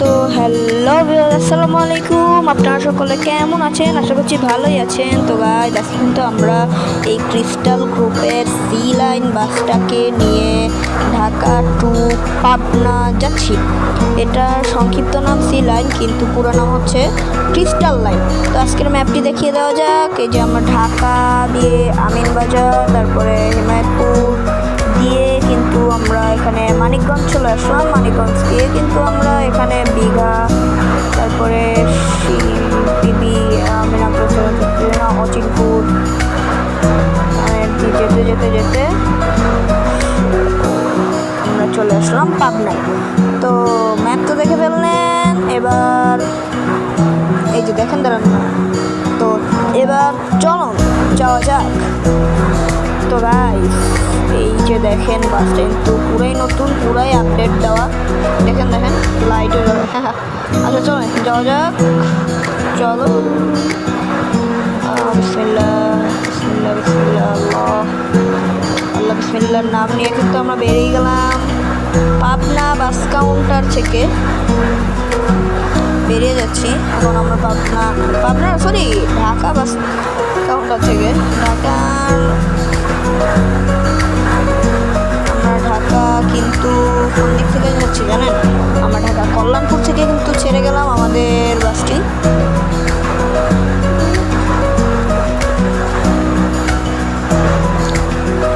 তো হ্যালো আসসালামু আলাইকুম, আপনারা সকলে কেমন আছেন? আশা করছি ভালোই আছেন। তো গাইজ আজকে কিন্তু আমরা এই ক্রিস্টাল গ্রুপের সি লাইন বাসটাকে নিয়ে ঢাকা টু পাবনা যাচ্ছি। এটার সংক্ষিপ্ত নাম সি লাইন, কিন্তু পুরো নাম হচ্ছে ক্রিস্টাল লাইন। তো আজকের ম্যাপটি দেখিয়ে দেওয়া যাক। এই যে আমরা ঢাকা দিয়ে আমিনবাজার, তারপরে হিমায়তপুর দিয়ে কিন্তু আমরা এখানে মানিকগঞ্জ চলে আসলাম। মানিকগঞ্জ দিয়ে কিন্তু আমরা এখানে দীঘা, তারপরে অচিনপুর যেতে যেতে যেতে আমরা চলে আসলাম পাবনায়। তো ম্যাপ তো দেখে ফেললেন, এবার এই যে দেখেন দাঁড়ান না। তো এবার চলো যাওয়া যাক। তো গাইস এই যে দেখেন বাসটা কিন্তু পুরাই নতুন, পুরাই আপডেট দেওয়া। দেখেন দেখেন লাইটও যাবে। আচ্ছা চলো যাওয়া যাক, চলো। বিসমিল্লাহ বিসমিল্লাহ বিসমিল্লাহ, আল্লাহ বিসমিল্লাহর নাম নিয়ে কিন্তু আমরা বেরিয়ে গেলাম পাবনা বাস কাউন্টার থেকে। বেরিয়ে যাচ্ছি এখন আমরা Pabna sorry Dhaka bus counter থেকে। আমরা ঢাকা কিন্তু কোন দিক থেকে যাচ্ছি জানেন? আমরা ঢাকা কল্যাণপুর থেকে কিন্তু ছেড়ে গেলাম আমাদের বাসটি।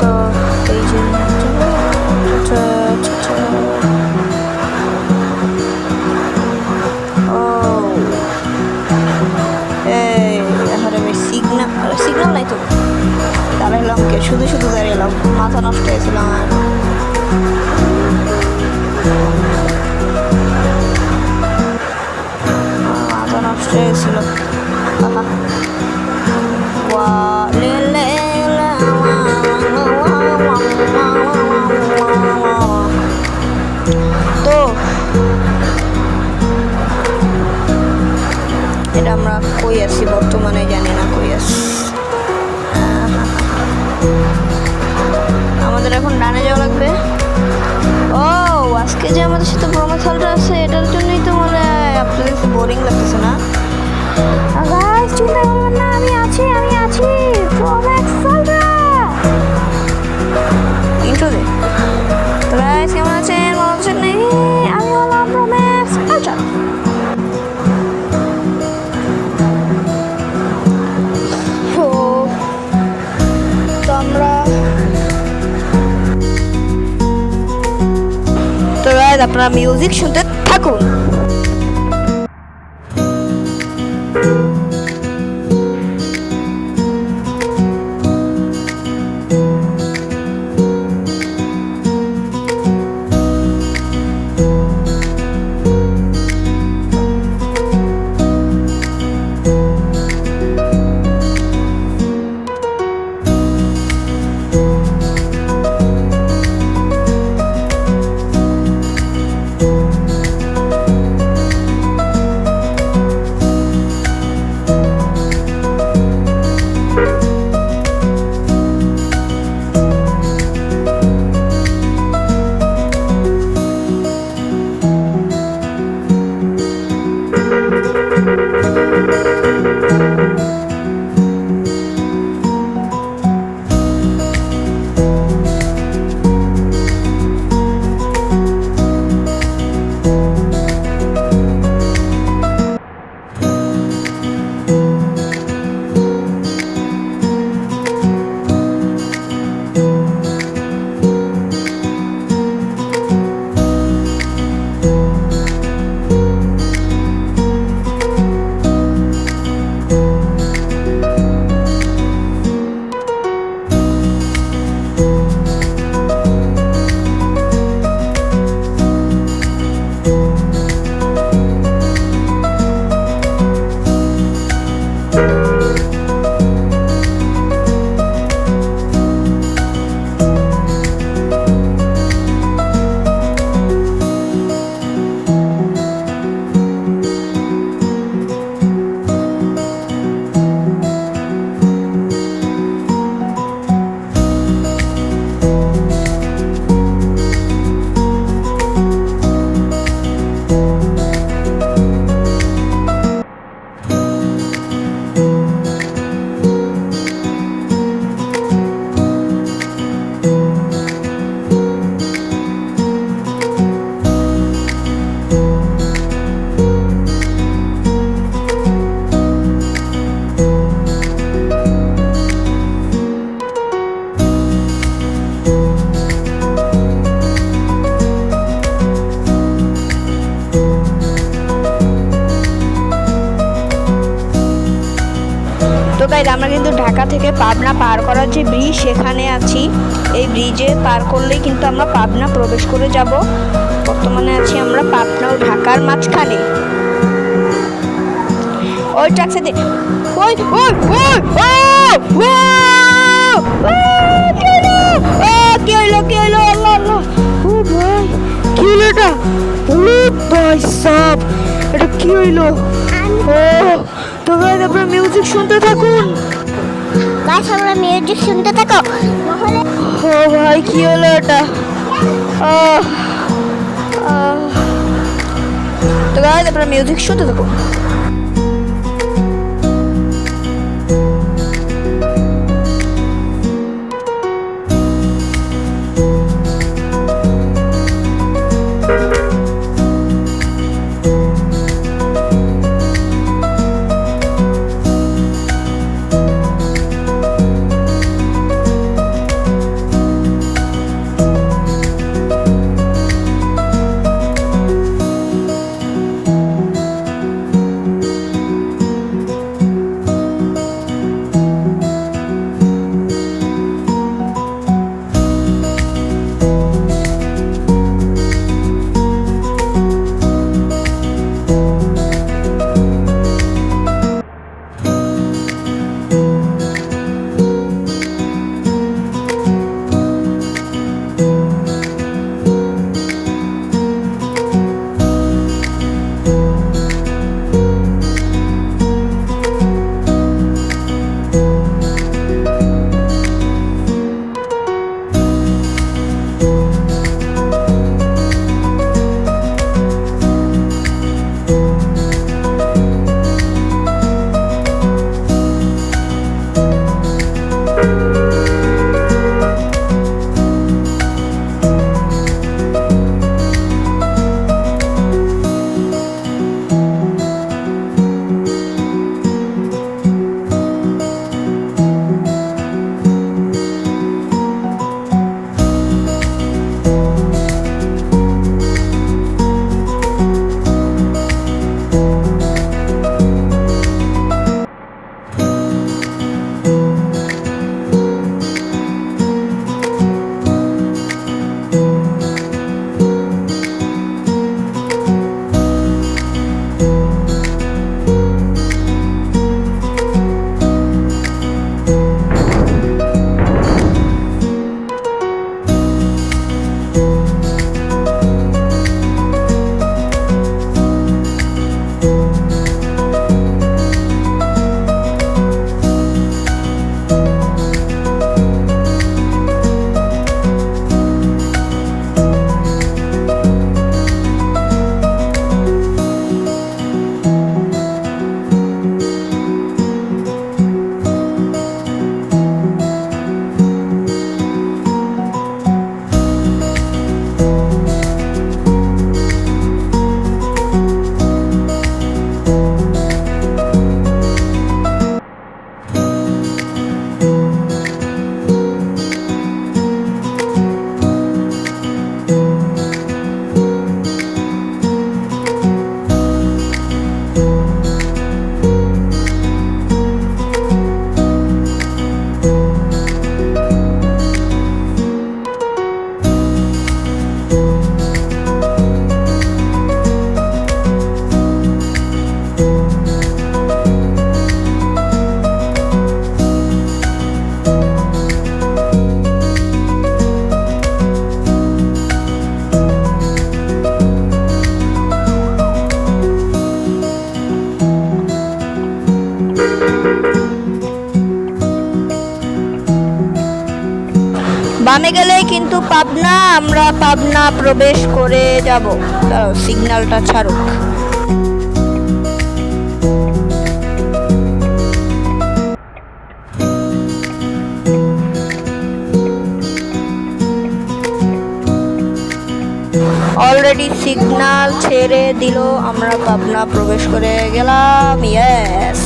তো এই যে সিগন্যাল নাই তো, দাঁড়াইলাম কে? শুধু শুধু দাঁড়াইলাম, মাথা নষ্ট হয়েছিলাম। আর মাথা নষ্ট হয়েছিল। তো এটা আমরা কই আছি বর্তমানে জানি না কই আছি। আমাদের এখন ডানে যাওয়া লাগবে। ও আজকে যে আমাদের সাথে প্রোমোশনটা আছে এটার জন্যই তো মনে হয় আপনাদের বোরিং লাগতেছে না? গাইস চিন্তা করবেন না, আমি আছি ইন্ট্রো দে। তো গাইস কেমন আছেন? ভালো আছেন নাকি? আমি হলাম প্রোম্যাক্স আলট্রা। তো আমরা আপনারা মিউজিক শুনতে থাকুন। গাইজ আমরা কিন্তু ঢাকা থেকে পাবনা পার করার যে ব্রিজ সেখানে আছি। এই ব্রিজে পার করলেই কিন্তু আমরা পাবনা প্রবেশ করে যাব। বর্তমানে আছি আমরা পাবনা ও ঢাকার মাঝখানে। ওই ট্রাক সাথে ওই ওই ওই কি হইলো আল্লাহ আল্লাহ, ও ভাই কি হইলো এটা? ও ভাই সাব, এটা কি হইলো? ও তো গাইজ আপনারা মিউজিক শুনতে থাকুন। গাইস আমরা মিউজিক শুনতে থাকো। ও ভাই কি হলো এটা? তো গাইজ আপনারা মিউজিক শুনতে থাকুন। বামে গেলে কিন্তু পাবনা, আমরা পাবনা প্রবেশ করে যাব। সিগন্যালটা ছাড়ুক। অলরেডি সিগন্যাল ছেড়ে দিল, আমরা পাবনা প্রবেশ করে গেলাম। ইয়েস।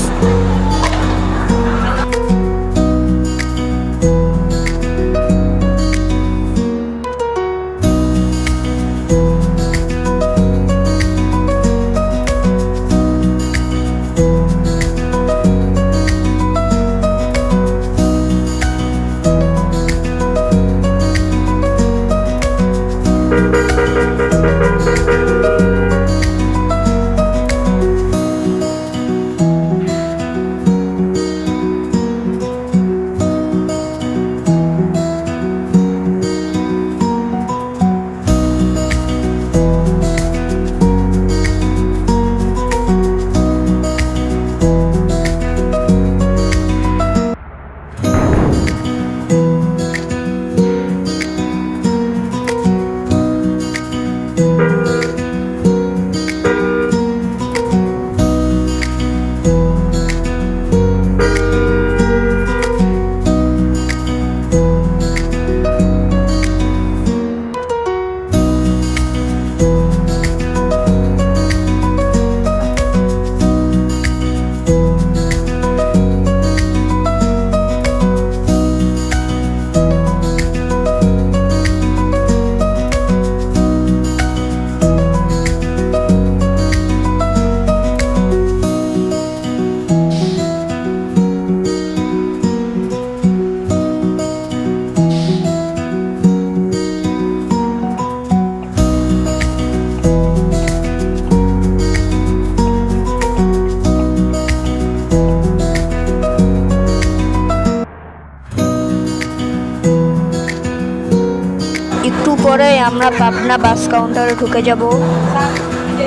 আমরা পাবনা বাস কাউন্টারে ঢুকে যাব।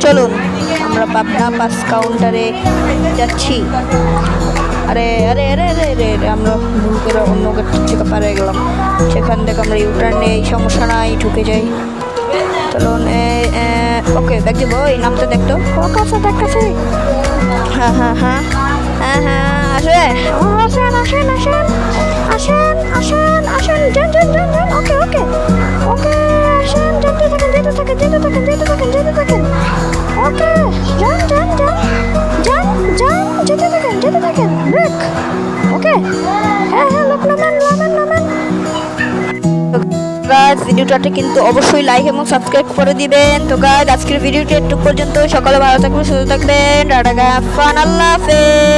চলুন আমরা পাবনা বাস কাউন্টারে যাচ্ছি। আরে আরে আরে আরে আরে আরে, আমরা ভুল করে অন্য গেট থেকে পারে গেলাম। সেখান থেকে আমরা ইউটার্ন নেই, সমস্যা নাই, ঢুকে যাই। চলুন ওকে দেখছি বই নামতে দেখতো ওকে আছে দেখতেছি। হ্যাঁ হ্যাঁ হ্যাঁ হ্যাঁ হ্যাঁ আসে আসেন আসেন আসেন আসেন আসেন আসেন যান যান যান যান ওকে ওকে ওকে আসেন যেতে থাকেন যেতে থাকেন যেতে থাকেন যেতে থাকেন যেতে থাকেন ওকে যান যান যান যান যান যেতে থাকেন ব্রেক ওকে হ্যাঁ হ্যাঁ লোক নামেন নামেন নামেন। গাইস ভিডিওটাতে কিন্তু অবশ্যই লাইক এবং সাবস্ক্রাইব করে দিবেন। তো গাইস আজকের ভিডিওটি একটু পর্যন্ত, সকালে ভালো থাকবেন, সুস্থ থাকবেন, টাটা গাইস, আল্লাহ হাফেজ।